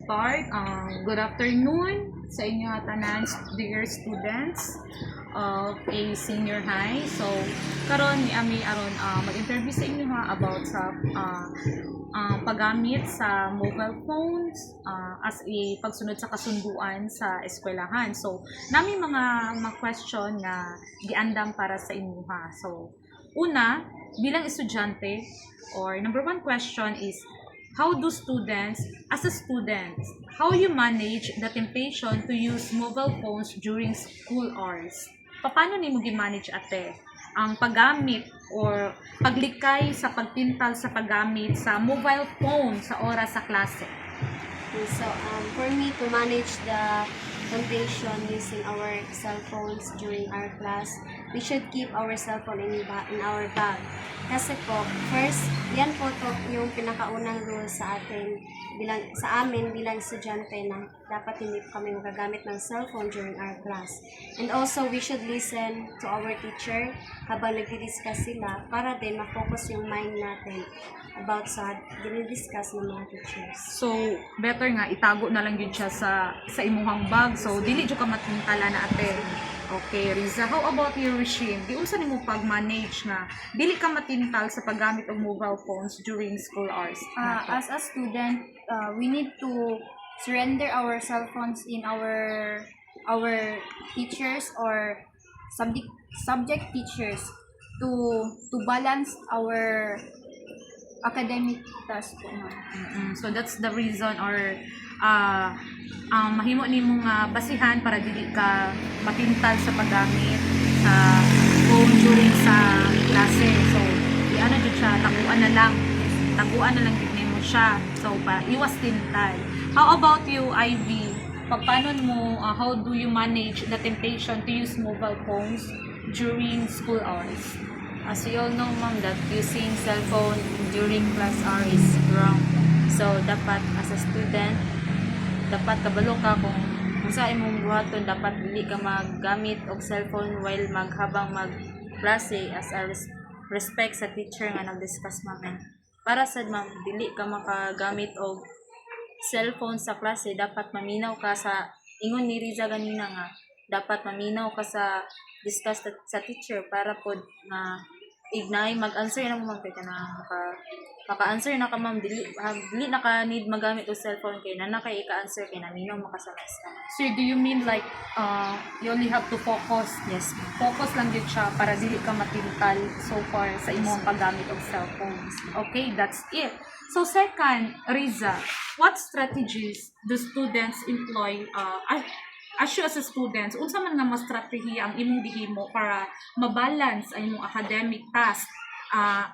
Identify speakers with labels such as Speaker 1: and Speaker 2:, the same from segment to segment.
Speaker 1: start. Good afternoon sa inyo tanan, dear students of a senior high. So, karon ni Ami aron mag-interview sa inyo about sa paggamit sa mobile phones as a pagsunod sa kasunduan sa eskwelahan. So, nami mga question nga giandam para sa inyo ha. So, una, bilang estudyante, or number one question is, how do students, as a student, how you manage the temptation to use mobile phones during school hours? Paano nimo gi-manage ate ang paggamit or paglikay sa pagpintal sa paggamit sa mobile phone sa oras sa klase?
Speaker 2: So, for me to manage the temptation using our cell phones during our class, we should keep our cell phone in our bag. Kasi po, first, yan po to yung pinakaunang rule sa amin bilang estudyante na dapat hindi po kami magagamit ng cellphone during our class. And also, we should listen to our teacher habang nagdi-discuss sila para din ma-focus yung mind natin about sa dinidiscuss ng mga teachers.
Speaker 1: So, better nga itago na lang yun siya sa imuhang bag. So, dili jud ka matintala na ate. Okay, Riza, how about your regime? Di unsa nimo pag-manage nga dili ka matintal sa paggamit og mobile phones during school hours?
Speaker 3: As a student, we need to surrender our cell phones in our teachers or subject teachers to balance our academic task po ma'am.
Speaker 1: So that's the reason or ang mahimo nimo nga basihan para dili ka matintal sa paggamit sa phone during sa klase. So ano jud siya, taguan na lang gid nimo siya. So iwas tintal. How about you, Ivy? Paano mo how do you manage the temptation to use mobile phones during school hours?
Speaker 4: As you all know, ma'am, that using cell phone during class hour is wrong. So, dapat as a student, dapat kabalo ka kung sa imong buhaton, dapat dili ka maggamit og cellphone while habang magklase as a respect sa teacher nga nag-discuss ma'am. Para sad ma'am, dili ka makagamit og cellphone sa klase, dapat maminaw ka sa ingon ni Riza ganina nga, dapat maminaw ka sa discuss sa teacher para pod na ignay mag-answer na mo ma'am kay kana maka-answer na ka ma'am dili na ka need magamit og cellphone kay na kay ika-answer kay naminaw makasalas ka.
Speaker 1: So do you mean like you only have to focus?
Speaker 4: Yes ma'am.
Speaker 1: Focus lang din siya para dili ka matintal so far sa imong paggamit og cellphones. Okay, that's it. So second, Riza, what strategies do students employ as you as a student, unsa man nga mga strategiya ang imong gihimo para mabalance ang imong academic task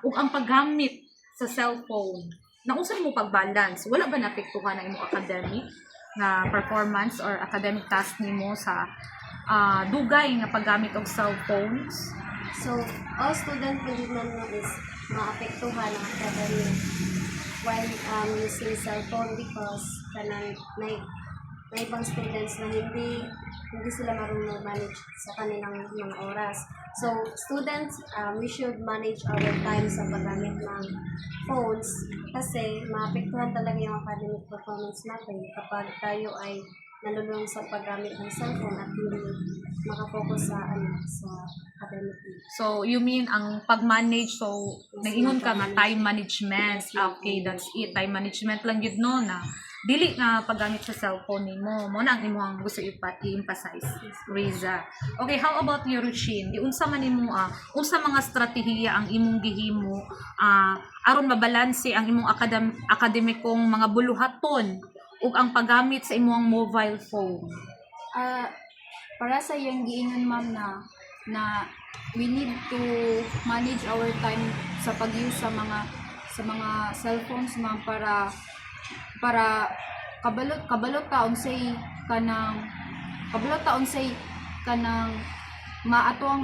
Speaker 1: ug ang paggamit sa cellphone? Na unsa mo pagbalance? Wala ba naapektuhan ang imong academic na performance or academic task nimo sa dugay nga paggamit og cellphones?
Speaker 2: So, all student po din naman is maapektuhan ang academic while using cellphone because may ibang students na hindi sila marunong manage sa kanilang mga oras. So, students, we should manage our time sa paggamit ng phones kasi maapektuhan talaga yung academic performance natin kapag tayo ay nalulung sa paggamit ng cellphone at hindi makafocus sa academic.
Speaker 1: So, you mean ang pag-manage, so, nag-ingon ka nga time management. Okay, that's it. Time management lang yun no na dili nga paggamit sa cellphone nimo mo na ang imong gusto i-emphasize, Riza. Okay, how about your routine? Di unsa man nimo unsa mga strategiya ang imong gihimo aron mabalanse ang imong akademikong mga buluhaton ug ang paggamit sa imong mobile phone?
Speaker 3: Para sa yung giingon ma'am na we need to manage our time sa pag-use sa mga cellphones ma'am para kabalot ta unsay kanang maatuang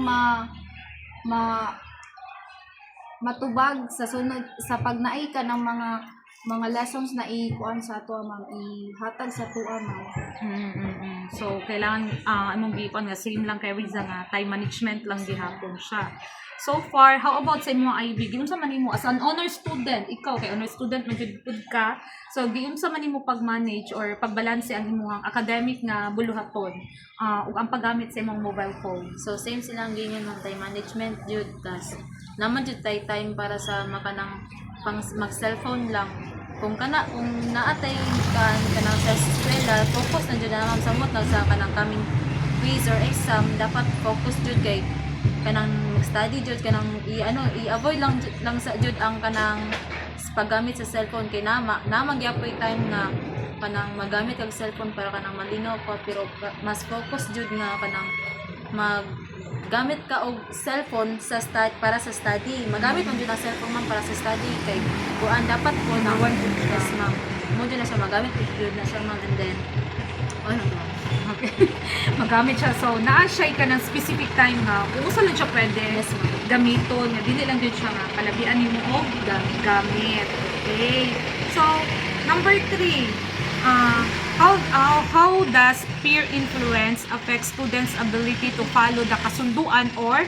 Speaker 3: matubag sa sunod sa pagnaay ka ng mga mga lessons na ikuan sa ato ma'am, ihatag sa tuwa ma'am.
Speaker 1: So kailangan among giikon nga same lang kay Riza nga time management lang gihapon siya. So far, how about sa imong IB? Giunsa man nimo as an honor student, ikaw kay honor student man jud pud ka. So giunsa man nimo pag-manage or pagbalanse ang imong academic nga buluhaton ug ang paggamit sa imong mobile phone?
Speaker 4: So same silang gingan ng time management jud tas naman jud tay time para sa makanang pang mag cellphone lang. Kung naatay kanang sa eskwela, focus na jud naman sa mot sa kanang coming quiz or exam, dapat focus jud kay kanang study jud kanang i-avoid lang sa jud ang kanang paggamit sa cellphone kay gyapon time nga kanang magamit kag cellphone para kanang malinaw ko, pero mas focus jud nga kanang gamit ka og cellphone para sa study. Magamit man jud ang cellphone man para sa study kay kuan dapat po na one yes ma'am. Mo jud na siya magamit jud na siya ma'am, and then ano ma'am.
Speaker 1: Okay. Magamit siya. So, naa-shy ka ng specific time nga. Kung usa lang siya pwede
Speaker 4: Yes, ma'am.
Speaker 1: gamiton. Nga dili lang din siya nga. Palabian nimo og gamit. Okay. So, number 3. How does peer influence affect students' ability to follow the kasunduan or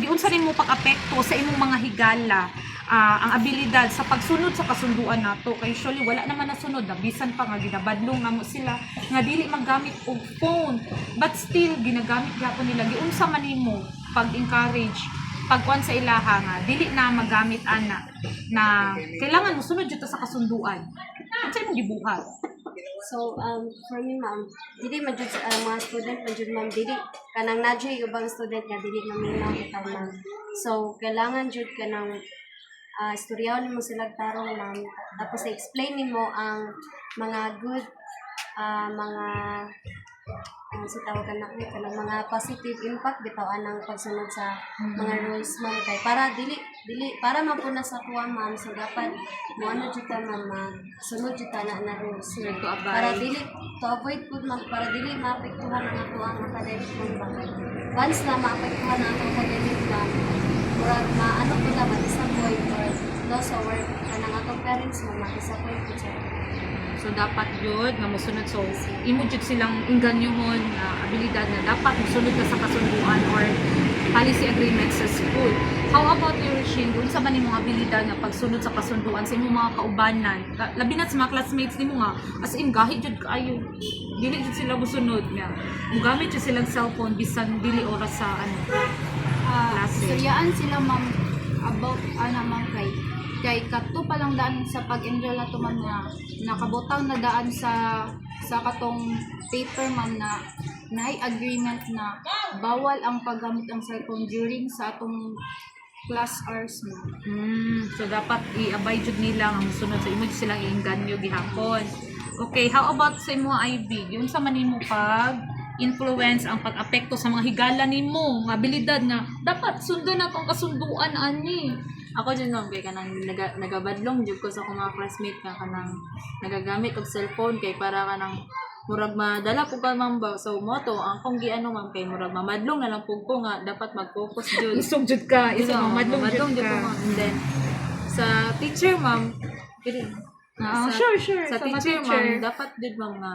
Speaker 1: giunsa nimo pag-apekto sa imong mga higala? Ang abilidad sa pagsunod sa kasunduan nato kay usually wala naman nasunod na bisan pa nga ginabadlong namo sila nga dili maggamit og phone, but still ginagamit gyapon nila. Giunsa man nimo pag-encourage pagkuan sa ilaha nga dili na magamit ana na kailangan mosunod jud ta sa kasunduan. Unsa imong gibuhat?
Speaker 2: So, for me, ma'am, dili man jud mga student man jud ma'am, dili kanang nadjay ubang student nga dili maminaw itaw ma'am. So, kailangan jud kanang istoryahon mo sila tarong ma'am, tapos i-explain nimo ang mga good mga sa tawag na kanang mga positive impact bitaw anang pagsunod sa mga rules ma'am, kay para dili para mapuna sa tuwa ma'am. So dapat mo ano jud ta ma'am, sunod jud ta na rules
Speaker 1: To abide.
Speaker 2: para dili to avoid pud ma'am, para dili maapektuhan ang ato ang academic ma'am. Once na maapektuhan ang ato academic ma'am, murag maano pud na ma-disappoint or loss of work kanang atong parents mo ma-disappoint pud sa
Speaker 1: So dapat jud nga mosunod, so imo jud silang inganyohon na abilidad na dapat mosunod ka sa kasunduan or policy agreement sa school. How about your Shin? Kung sa ba nimong abilidad nga pagsunod sa kasunduan sa imong mga kaubanan? Labi na sa mga classmates nimo nga as in gahi jud kaayo. Dili jud sila mosunod nga. Mugamit jud silang cellphone bisan dili oras sa klase.
Speaker 3: Istoryaan sila ma'am about ma'am kay kato pa lang daan sa pag-enroll na to ma'am na nakabutang na daan sa katong paper ma'am na agreement na bawal ang paggamit ng cellphone during sa atong class hours ma'am.
Speaker 1: So dapat i-abide jud nila nga mosunod sa imo jud silang iinganyo gihapon. Okay, how about sa imong IB? Yung sa manimo pag influence ang pag-apekto sa mga higala nimo nga abilidad nga dapat sundan na tong kasunduan ani.
Speaker 4: Ako dyan ma'am, kay kanang nagabadlong jud ko sa akong mga classmate nga kanang nagagamit og cellphone kay para kanang murag madala po ka ma'am ba. So mo to ang kong giano ma'am kay murag mamadlong na lang pug ko nga dapat mag-focus jud.
Speaker 1: Isog jud ka, isog
Speaker 4: Oo,
Speaker 1: madlong jud
Speaker 4: jud ko
Speaker 1: ka.
Speaker 4: ma'am. And then sa teacher ma'am,
Speaker 1: Sure.
Speaker 4: sa teacher ma'am, dapat jud ma'am nga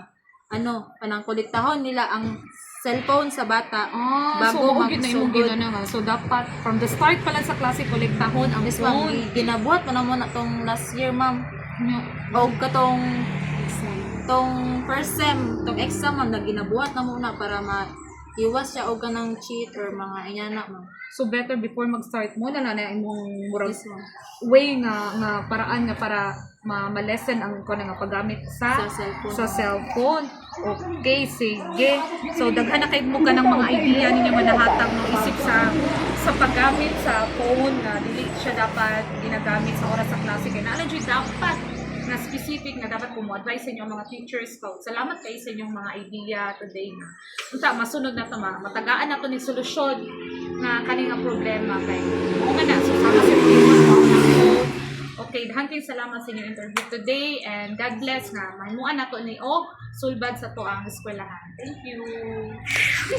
Speaker 4: kanang kolektahon nila ang cellphone sa bata
Speaker 1: Bago
Speaker 4: bago
Speaker 1: so, na imong
Speaker 4: magsugod.
Speaker 1: ginana nga. So dapat from the start pa lang sa klase kolektahon ang
Speaker 4: Yes ma'am,
Speaker 1: phone.
Speaker 4: ginabuhat pa na mo na tong last year ma'am. O katong first sem, tong exam ma'am, na ginabuhat na muna para iwas siya o ganang cheat or mga inyana ma'am.
Speaker 1: So better before mag-start mo na imong murag
Speaker 4: Yes, ma'am.
Speaker 1: way nga paraan nga para ma-lessen ang nga paggamit
Speaker 4: Sa cellphone.
Speaker 1: sa cellphone. Okay, sige. So daghan na kay mo ka ng mga idea ninyo nga nahatag no isip sa paggamit sa phone na dili siya dapat ginagamit sa oras sa klase kay naa jud dapat na specific na dapat ko mo advise sa inyong mga teachers ko. Salamat kayo sa inyong mga idea today na unta masunod na to matagaan na to ni solusyon na kaning problema kay mo nga na so sama sa phone. Okay, daghang kayong salamat sa inyong interview today and God bless nga mahimuan nato ni sulbad sa to ang eskwelahan. Thank you.